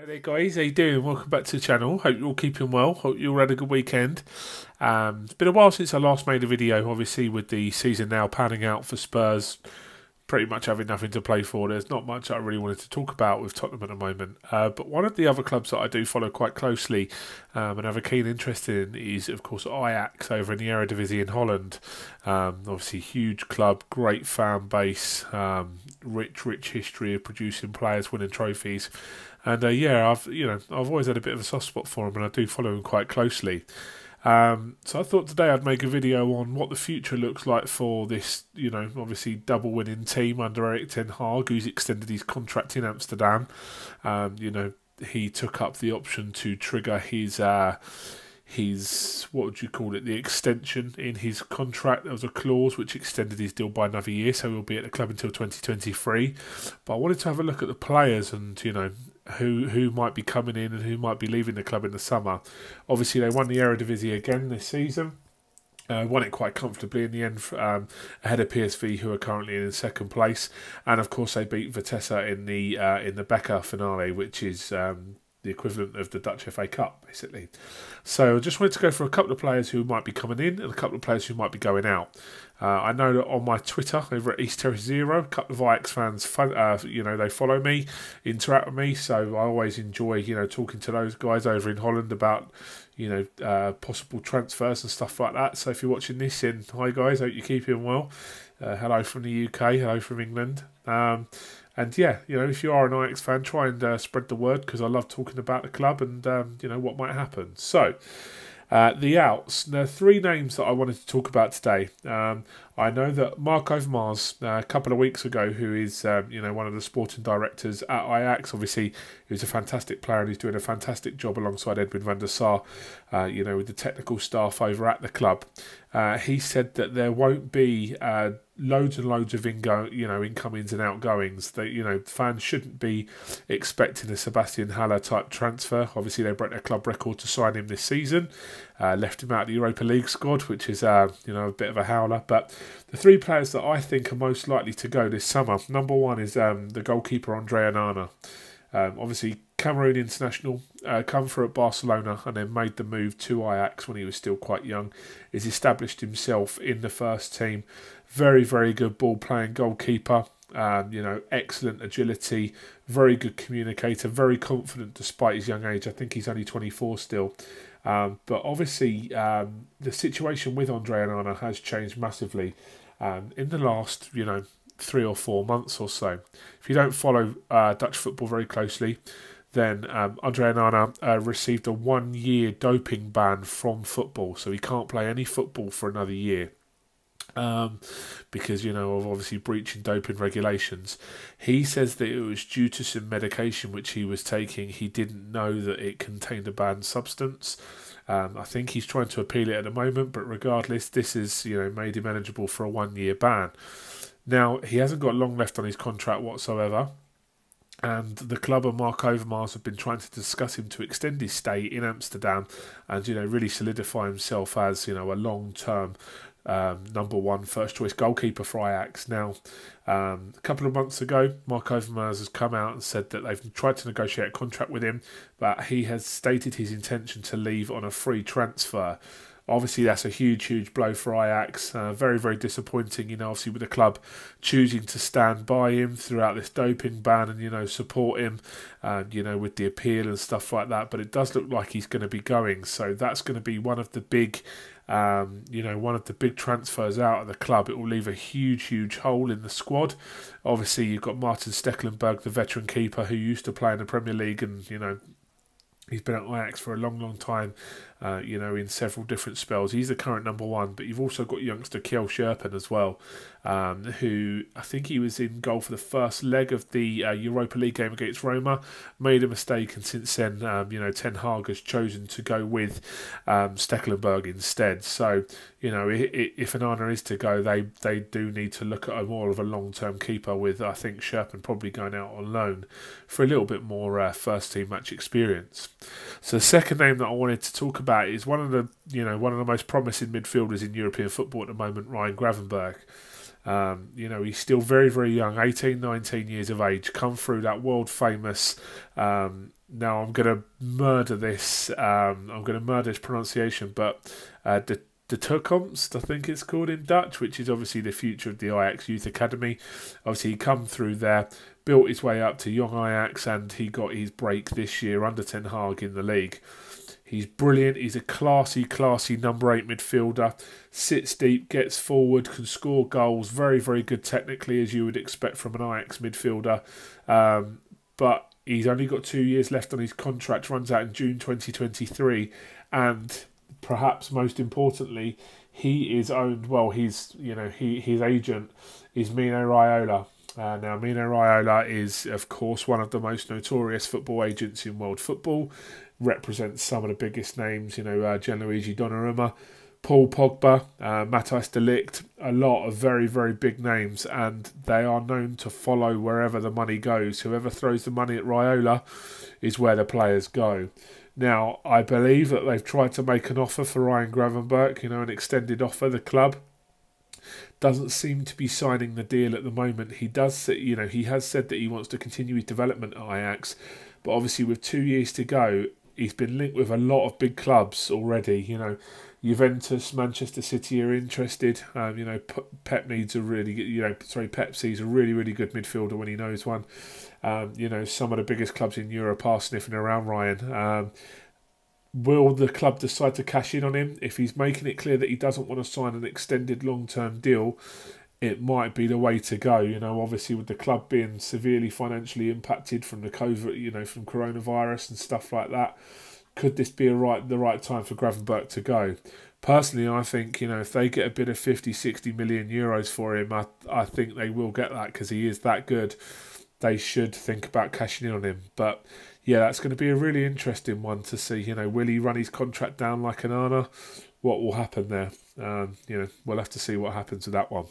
Hey there guys, how you doing? Welcome back to the channel. Hope you're all keeping well. Hope you all had a good weekend. It's been a while since I last made a video, obviously with the season now panning out for Spurs, pretty much having nothing to play for. There's not much I really wanted to talk about with Tottenham at the moment. But one of the other clubs that I do follow quite closely and have a keen interest in is, of course, Ajax over in the Eredivisie in Holland. Obviously, huge club, great fan base, rich history of producing players winning trophies. And yeah, I've always had a bit of a soft spot for him, and I do follow him quite closely. So I thought today I'd make a video on what the future looks like for this, obviously double winning team under Erik ten Hag, who's extended his contract in Amsterdam. He took up the option to trigger his what would you call it, the extension in his contract. There was a clause which extended his deal by another year, so he'll be at the club until 2023. But I wanted to have a look at the players and who might be coming in and who might be leaving the club in the summer. Obviously, they won the Eredivisie again this season. Won it quite comfortably in the end, ahead of PSV, who are currently in second place, and of course they beat Vitesse in the Becker finale, which is the equivalent of the Dutch FA Cup, basically. So I just wanted to go for a couple of players who might be coming in and a couple of players who might be going out. I know that on my Twitter over at East Terrace Zero, a couple of Ajax fans, they follow me, interact with me, so I always enjoy, talking to those guys over in Holland about, possible transfers and stuff like that. So if you're watching this, hi guys, hope you're keeping well. Hello from the UK, hello from England. And yeah, if you are an Ajax fan, try and spread the word, because I love talking about the club and, what might happen. So, the outs. There are three names that I wanted to talk about today. I know that Mark Overmars, a couple of weeks ago, who is, one of the sporting directors at Ajax, obviously, he's a fantastic player and he's doing a fantastic job alongside Edwin van der Sar, with the technical staff over at the club. He said that there won't be loads and loads of incomings and outgoings. That fans shouldn't be expecting a Sebastian Haller type transfer. Obviously, they broke their club record to sign him this season. Left him out of the Europa League squad, which is a bit of a howler. But the three players that I think are most likely to go this summer. Number one is the goalkeeper Andre Onana. Obviously, Cameroon international, come through at Barcelona and then made the move to Ajax when he was still quite young. He's established himself in the first team. Very, very good ball-playing goalkeeper. Excellent agility, very good communicator, very confident despite his young age. I think he's only 24 still. But obviously, the situation with Andre Onana has changed massively in the last, 3 or 4 months or so. If you don't follow Dutch football very closely, then Andre Onana received a 1-year doping ban from football, so he can't play any football for another year. Because of obviously breaching doping regulations. He says that it was due to some medication which he was taking. He didn't know that it contained a banned substance. I think he's trying to appeal it at the moment, but regardless, this is made him eligible for a 1-year ban. Now, he hasn't got long left on his contract whatsoever, and the club and Mark Overmars have been trying to discuss him to extend his stay in Amsterdam and really solidify himself as a long-term number one first choice goalkeeper for Ajax. Now, a couple of months ago, Mark Overmars has come out and said that they've tried to negotiate a contract with him, but he has stated his intention to leave on a free transfer. Obviously, that's a huge blow for Ajax. Very, very disappointing, obviously with the club choosing to stand by him throughout this doping ban and, support him, with the appeal and stuff like that. But it does look like he's going to be going. So that's going to be one of the big, one of the big transfers out of the club. It will leave a huge hole in the squad. Obviously, you've got Martin Stekelenburg, the veteran keeper who used to play in the Premier League and, he's been at Ajax for a long time, in several different spells. He's the current number one, but you've also got youngster Kjell Scherpen as well, who I think he was in goal for the first leg of the Europa League game against Roma, made a mistake, and since then, Ten Hag has chosen to go with Stekelenburg instead. So, if Onana is to go, they do need to look at a more of a long-term keeper with, I think, Scherpen probably going out on loan for a little bit more first-team match experience. So the second name that I wanted to talk about is one of the most promising midfielders in European football at the moment, Ryan Gravenberch. He's still very, very young, 18, 19 years of age, come through that world famous now I'm going to murder this. I'm going to murder this pronunciation, but the toekomst, I think it's called in Dutch, which is obviously the future of the Ajax Youth Academy. Obviously, he come through there, built his way up to young Ajax, and he got his break this year under Ten Hag in the league. He's brilliant. He's a classy number 8 midfielder. Sits deep, gets forward, can score goals. Very, very good technically, as you would expect from an Ajax midfielder. But he's only got 2 years left on his contract. Runs out in June 2023, and perhaps most importantly, he is owned. Well, his agent is Mino Raiola. Now, Mino Raiola is, of course, one of the most notorious football agents in world football. Represents some of the biggest names, Gianluigi Donnarumma, Paul Pogba, Matthijs de Ligt, a lot of very, very big names, and they are known to follow wherever the money goes. Whoever throws the money at Raiola is where the players go. Now, I believe that they've tried to make an offer for Ryan Gravenberch, an extended offer. The club doesn't seem to be signing the deal at the moment. He does, he has said that he wants to continue his development at Ajax, but obviously with 2 years to go, he's been linked with a lot of big clubs already. Juventus, Manchester City are interested. Pep needs a really good, Pep sees a really, really good midfielder when he knows one. Some of the biggest clubs in Europe are sniffing around Ryan. Will the club decide to cash in on him? If he's making it clear that he doesn't want to sign an extended long-term deal, it might be the way to go. Obviously with the club being severely financially impacted from the COVID, from coronavirus and stuff like that, could this be the right time for Gravenberch to go? Personally, I think, if they get a bid of 50, 60 million euros for him, I think they will get that because he is that good. They should think about cashing in on him. But yeah, that's going to be a really interesting one to see. Will he run his contract down like an Anna? What will happen there? We'll have to see what happens with that one.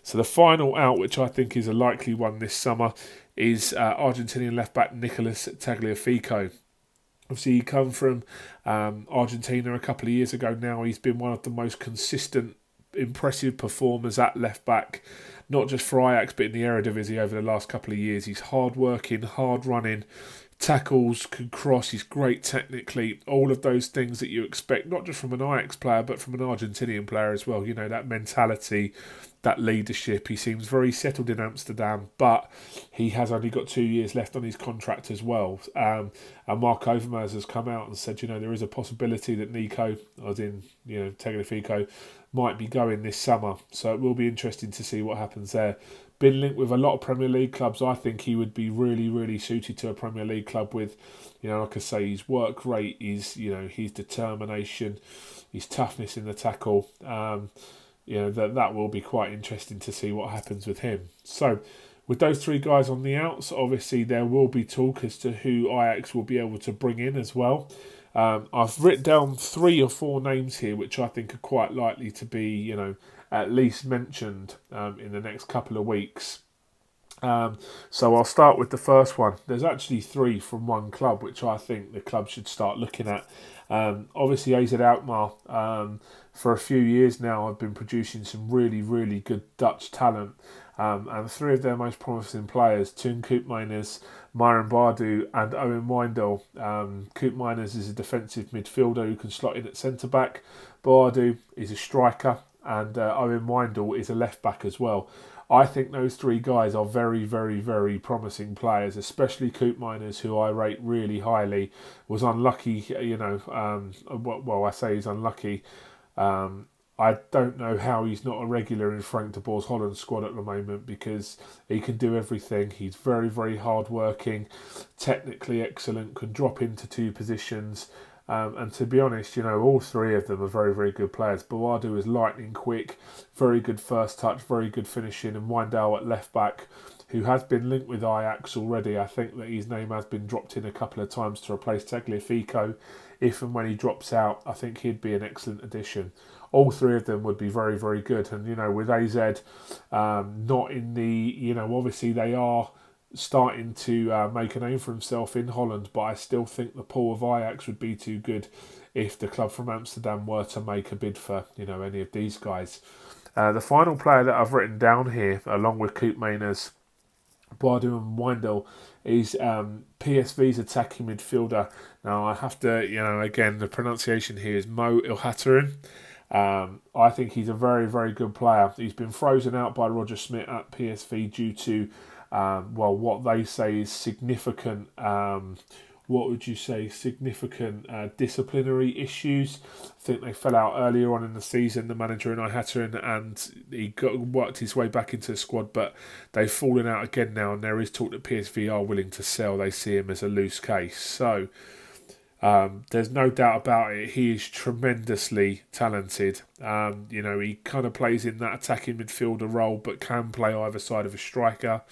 So the final out, which I think is a likely one this summer, is Argentinian left-back Nicolas Tagliafico. Obviously, he come from Argentina a couple of years ago now. He's been one of the most consistent, impressive performers at left-back, not just for Ajax, but in the Eredivisie over the last couple of years. He's hard-working, hard-running, tackles, can cross, he's great technically, all of those things that you expect, not just from an Ajax player, but from an Argentinian player as well. That mentality, that leadership. He seems very settled in Amsterdam, but he has only got 2 years left on his contract as well. And Mark Overmars has come out and said, there is a possibility that Nico, as in, Tagliafico, might be going this summer. So it will be interesting to see what happens there. Been linked with a lot of Premier League clubs. I think he would be really, really suited to a Premier League club with, like I say, his work rate, his determination, his toughness in the tackle. That will be quite interesting to see what happens with him. So, with those 3 guys on the outs, obviously there will be talk as to who Ajax will be able to bring in as well. I've written down 3 or 4 names here, which I think are quite likely to be, at least mentioned in the next couple of weeks. So I'll start with the first one. There's actually 3 from one club, which I think the club should start looking at. Obviously, AZ Alkmaar, for a few years now, have been producing some really, really good Dutch talent. And 3 of their most promising players, Toon Koopmeiners, Myron Bardu and Owen Wijndal. Koopmeiners is a defensive midfielder who can slot in at centre-back. Bardu is a striker, and Owen Wijndal is a left-back as well. I think those 3 guys are very, very, very promising players, especially Koopmeiners, who I rate really highly. Was unlucky, I say he's unlucky. I don't know how he's not a regular in Frank de Boer's Holland squad at the moment, because he can do everything. He's very, very hard-working, technically excellent, can drop into 2 positions. And to be honest, all 3 of them are very, very good players. Boadu is lightning quick, very good first touch, very good finishing, and Wijndal at left back, who has been linked with Ajax already. I think that his name has been dropped in a couple of times to replace Tagliafico. If and when he drops out, I think he'd be an excellent addition. All 3 of them would be very, very good. And, with AZ, not in the, obviously they are starting to make a name for himself in Holland, but I still think the pool of Ajax would be too good if the club from Amsterdam were to make a bid for, any of these guys. The final player that I've written down here, along with Koopmeiners, Bardu and Wendell is PSV's attacking midfielder. Now I have to, again, the pronunciation here is Mo Ilhatarian. I think he's a very, very good player. He's been frozen out by Roger Smith at PSV due to, what they say is significant. What would you say? Significant disciplinary issues. I think they fell out earlier on in the season, the manager and Ihataren, and he worked his way back into the squad, but they've fallen out again now, and there is talk that PSV are willing to sell. They see him as a loose case. So there's no doubt about it. He is tremendously talented. He kind of plays in that attacking midfielder role, but can play either side of a striker.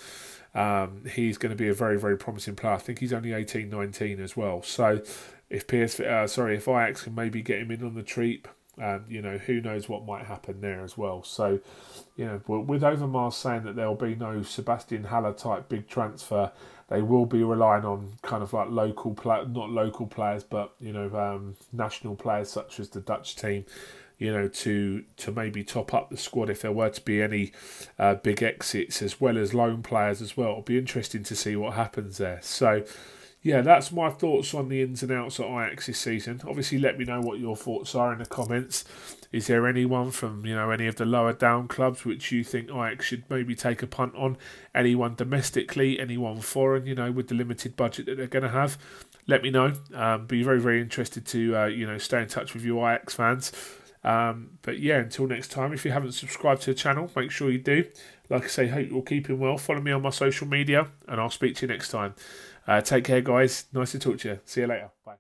He's going to be a very, very promising player. I think he's only 18, 19 as well. So if if Ajax can maybe get him in on the treat, who knows what might happen there as well. So, with Overmars saying that there'll be no Sebastian Haller type big transfer, they will be relying on kind of like not local players, but national players such as the Dutch team, to maybe top up the squad if there were to be any big exits, as well as loan players as well. It'll be interesting to see what happens there. So, yeah, that's my thoughts on the ins and outs of Ajax this season. Obviously, let me know what your thoughts are in the comments. Is there anyone from, any of the lower down clubs which you think Ajax should maybe take a punt on? Anyone domestically, anyone foreign, with the limited budget that they're going to have? Let me know. Be very, very interested to, stay in touch with you Ajax fans. But yeah, until next time, if you haven't subscribed to the channel, make sure you do. Like I say, hope you're all keeping well. Follow me on my social media, and I'll speak to you next time. Take care, guys. Nice to talk to you. See you later. Bye.